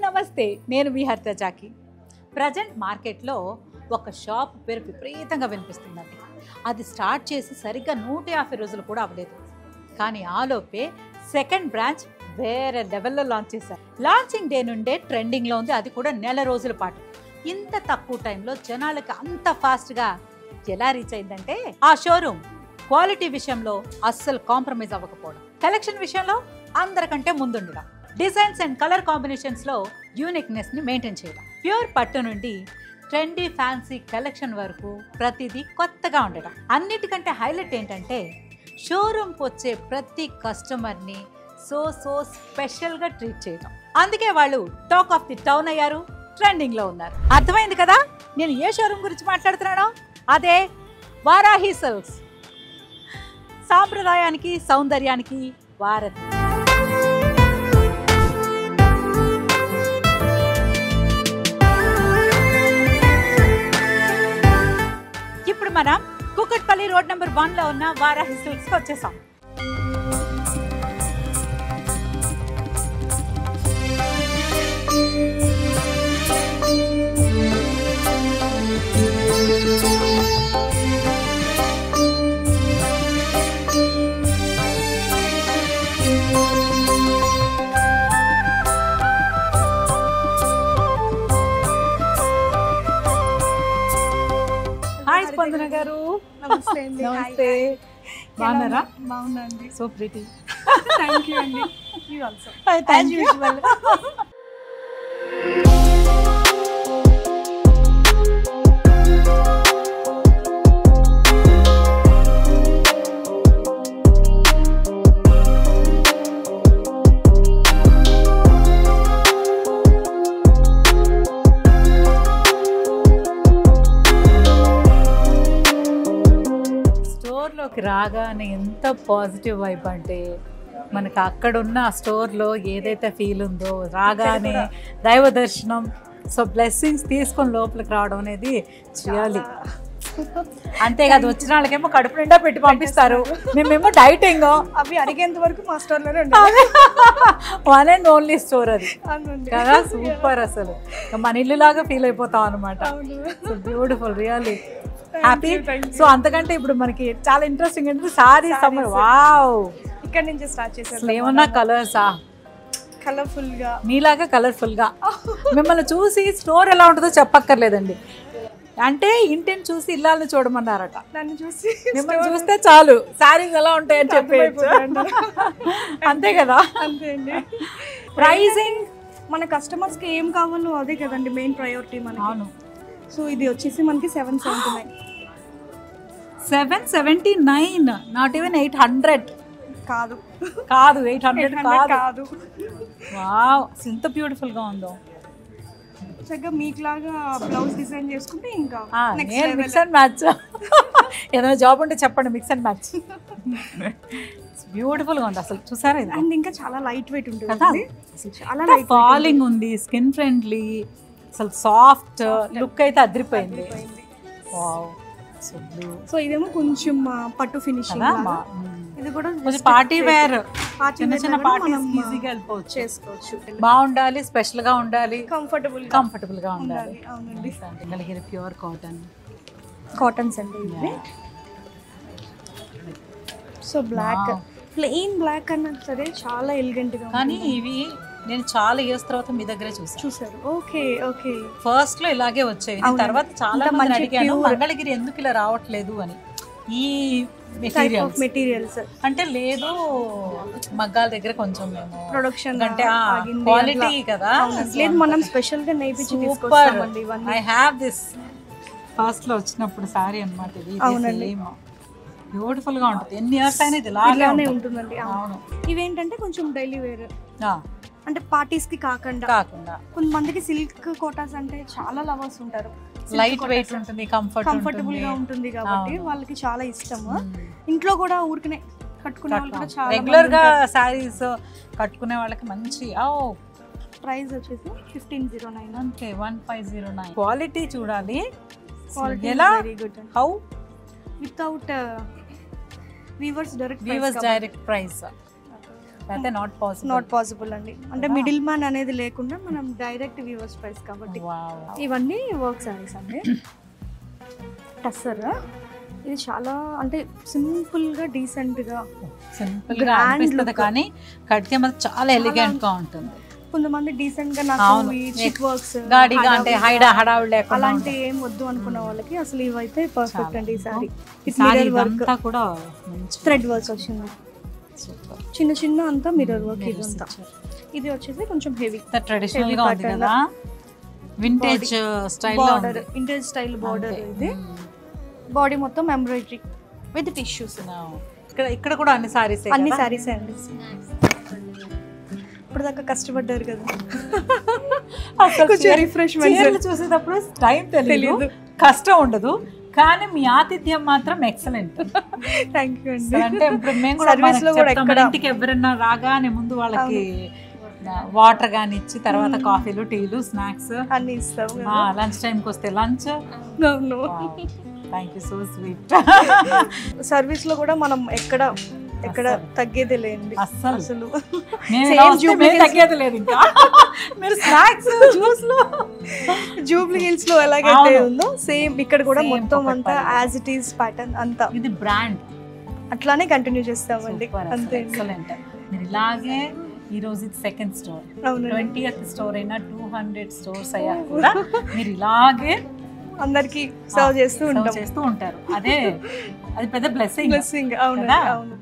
నమస్తే, నేను మీ హర్తజాకి. ప్రజెంట్ మార్కెట్లో ఒక షాప్ పేరు విపరీతంగా వినిపిస్తుందండి. అది స్టార్ట్ చేసి సరిగ్గా 150 రోజులు కూడా అవ్వలేదు. కానీ ఆలోపే సెకండ్ బ్రాంచ్ వేరే లెవెల్లో లాంచ్ చేశారు. లాంచింగ్ డే నుండే ట్రెండింగ్లో ఉంది, అది కూడా నెల రోజుల పాటు. ఇంత తక్కువ టైంలో జనాలకి అంత ఫాస్ట్గా ఎలా రీచ్ అయిందంటే ఆ షోరూమ్ క్వాలిటీ విషయంలో అస్సలు కాంప్రమైజ్ అవ్వకపోవడం, కలెక్షన్ విషయంలో అందరికంటే ముందుండడం, డిజైన్స్ అండ్ కలర్ కాంబినేషన్స్లో యూనిక్నెస్ని మెయింటైన్ చేయడం, ప్యూర్ పట్టు నుండి ట్రెండీ ఫ్యాన్సీ కలెక్షన్ వరకు ప్రతిదీ కొత్తగా ఉండడం. అన్నిటికంటే హైలైట్ ఏంటంటే షోరూమ్కి వచ్చే ప్రతి కస్టమర్ని సో స్పెషల్గా ట్రీట్ చేయడం. అందుకే వాళ్ళు టాక్ ఆఫ్ ది టౌన్ అయ్యారు, ట్రెండింగ్లో ఉన్నారు. అర్థమైంది కదా నేను ఏ షోరూమ్ గురించి మాట్లాడుతున్నానో? అదే వారాహి సిల్క్స్. సాంప్రదాయానికి సౌందర్యానికి వారధి. ఇప్పుడు మనం కుకట్పల్లి రోడ్ నెంబర్ 1లో ఉన్న వారాహి సిల్క్స్కి వచ్చేసాం. హాయ్ స్పందన గారు. నమస్తే అండి. నమస్తే. బాగున్నారా? బాగున్నాండి. So pretty. థ్యాంక్ యూ అండి. You also. Thank you. స్టోర్లోకి రాగానే ఎంత పాజిటివ్ వైబ్ అంటే మనకు అక్కడున్న స్టోర్లో ఏదైతే ఫీల్ ఉందో రాగానే దైవ దర్శనం, సో బ్లెస్సింగ్స్ తీసుకొని లోపలికి రావడం అనేది చేయాలి. అంతేకాదు వచ్చిన వాళ్ళకేమో కడుపు నిండా పెట్టి పంపిస్తారు, మేమేమో డైటింగ్. అవి అడిగేంత వరకు మా స్టోర్లోనే ఉండాలి. వన్ అండ్ ఓన్లీ స్టోర్ అది కదా. సూపర్, అసలు మన ఇల్లు లాగా ఫీల్ అయిపోతాం అనమాట. So beautiful, really happy. So అంతకంటే ఇప్పుడు మనకి చాలా ఇంట్రెస్టింగ్ ఏంటంటే సారీ సమ్మర్. వావ్, ఇక్కడ నుంచి స్టార్ట్ చేసారు. ఏమన్నా కలర్సా? కలర్ఫుల్ గా, మీలాగా కలర్ఫుల్ గా. మిమ్మల్ని చూసి స్టోర్ ఎలా ఉంటుందో చెప్పక్కర్లేదండి. అంటే ఇంటిని చూసి ఇల్లాలని చూడమన్నారట. నన్ను చూసి మిమ్మల్ని చూస్తే చాలు శారీస్ ఎలా ఉంటాయని చెప్పేయచ్చు. అంతే కదా. అంతే అండి. ప్రైజింగ్ మన కస్టమర్స్ కి ఏం కావాలో అదే కదండి మెయిన్ ప్రయారిటీ మనకి. అవును. సో ఇది వచ్చేసి మనకి 779. 779, నాట్ ఈవెన్ 800. కాదు కాదు 800 కాదు. వావ్, ఎంత బ్యూటిఫుల్ గా ఉందో. చక్కగా మీకులాగా బ్లౌజ్ డిజైన్ చేసుకుంటే ఇంకా నేను మిక్స్ అండ్ మ్యాచ్. ఏదైనా జాబ్ ఉంటే చెప్పండి, మిక్స్ అండ్ మ్యాచ్. బ్యూటిఫుల్ గా ఉంది అసలు, చూసారా? అండ్ ఇంకా చాలా లైట్ వెయిట్ ఉంటుంది కదా, చాలా లైట్ ఫాలింగ్ ఉంది, స్కిన్ ఫ్రెండ్లీ, అసలు సాఫ్ట్ లుక్ అయితే అదిరిపోయింది. Wow, so blue. సో ఇదేమో కొంచెం పట్టు ఫినిషింగ్. ఇది కూడా కొంచెం పార్టీ వేర్, చిన్న చిన్న పార్టీస్ ఈజీగా వెళ్ళిపోవచ్చు, చేసుకోవచ్చు. బాగుండాలి, స్పెషల్ గా ఉండాలి, కంఫర్టబుల్ గా ఉండాలి. అవునండి. మంగళగిరి ప్యూర్ కాటన్స్ అండి ఇది. సో బ్లాక్, ప్లెయిన్ బ్లాక్ అన్నా సరే చాలా ఎలిగెంట్ గా. కానీ ఇవి నేను చాలా ఇయర్స్ తర్వాత మీ దగ్గరే చూసారు. Okay okay. ఫస్ట్ లో ఇలాగే వచ్చేవి, తర్వాత చాలా మంది అడిగాను మంగళగిరి ఎందుకు ఇలా రావట్లేదు అని. ఈ మెటీరియల్స్ అంటే లేదు, మగ్గాల దగ్గర కొంచెం మేము ప్రొడక్షన్ అంటే క్వాలిటీ కదా, లేదు మనం స్పెషల్ గా నేర్పించి తీసుకొస్తామండి. ఐ హావ్ దిస్ ఫస్ట్ లో వచ్చినప్పుడు సారీ అన్నమాట. ఇది బ్యూటిఫుల్ గా ఉంటుంది, ఎన్ని ఇయర్స్ అయినా ఇది ఇలానే ఉంటుందండి. అవును. ఇవేంటంటే కొంచెం డైలీ వేర్, అంటే పార్టీస్ కి కాకుండా కొంతమందికి సిల్క్ కోటాస్ అంటే చాలా లవర్స్ ఉంటారు. లైట్ వెయిట్ ఉంటుంది, కంఫర్టబుల్ గా ఉంటుంది కాబట్టి వాళ్ళకి చాలా ఇష్టం. ఇంట్లో కూడా ఊరికనే కట్టుకునే వాళ్ళు కూడా చాలా రెగ్యులర్ గా సారీస్ కట్టుకునే వాళ్ళకి మంచి. ప్రైస్ వచ్చేసి 1509. అంతే, 1509. క్వాలిటీ చూడాలి. ఎలా? Very good. How? Without weavers direct price. అయితే నాట్ పాసిబుల్ అండి. అంటే మిడిల్ మ్యాన్ అనేది లేకుండా మనం డైరెక్ట్ వ్యూవర్స్ ప్రైస్ కాబట్టి. ఇవన్నీ వర్క్ సారీస్ అండి. టస్సర్ ఇది చాలా అంటే సింపుల్గా డీసెంట్గా సింపుల్గా అనిపిస్తుంది కానీ కడితే మాత్రం చాలా ఎలిగెంట్గా ఉంటుంది. కొంతమంది డీసెంట్ గా నాకు ఈ చిక్ వర్క్స్ గాడిగా అంటే హడావుడి లేకుండా అలాంటి ఏం వద్దు అనుకున్న వాళ్ళకి అసలు ఇవైతే పర్ఫెక్ట్ అండి. ఈ సారీ మిర్రర్ వర్క్ కూడా థ్రెడ్ వర్క్ వచ్చింది, చిన్న చిన్న అంతా మిర్రర్ వర్క్. ఇదంతా ఇది వచ్చేసి కొంచెం హెవీ ట్రెడిషనల్ గా ఉంది కదా, vintage style border, vintage style border. ఇది బాడీ మొత్తం ఎంబ్రాయిడరీ విత్ టిష్యూస్. ఇక్కడ కూడా అన్ని సారీస్ అండి. ఇప్పుడు దాకా కష్టపడ్డారు కదా, కొంచెం రిఫ్రెష్మెంట్. చూసేటప్పుడు టైం తెలియదు, కష్టం ఉండదు, కానీ మీ ఆతిథ్యం మాత్రం ఎక్సలెంట్. థ్యాంక్ యూ అండి. అంటే ఇప్పుడు మేము కూడా ఇంటికి ఎవరైనా రాగానే ముందు వాళ్ళకి వాటర్ గాని ఇచ్చి తర్వాత కాఫీలు, టీలు, స్నాక్స్ అన్ని ఇస్తాం. లంచ్ టైంకి వస్తే lunch. Thank you, so sweet. Service లో కూడా మనం ఎక్కడ తగ్గేది లేండి అసలు. తగ్గేది లేదు. ఇంకా మీరు స్నాక్స్, జ్యూస్లు జూబ్లీ హిల్స్ లో ఎలాగైతే ఉందో సేమ్ ఇక్కడ కూడా మొత్తం అంతా యాజ్ ఇట్ ఈస్ ప్యాటర్న్ అంతా. ఇది బ్రాండ్ అట్లానే కంటిన్యూ చేస్తామండి. అంతే. ఎక్సలెంట్. మీరు ఇలాగే ఈ రోజు ఇది సెకండ్ స్టోర్, 20th స్టోర్ అయినా 200 స్టోర్స్ అయ్యా కూడా మీరు ఇలాగే అందరికి సర్వ్ చేస్తూ ఉంటారు. అది పెద్ద బ్లెస్సింగ్. అవును.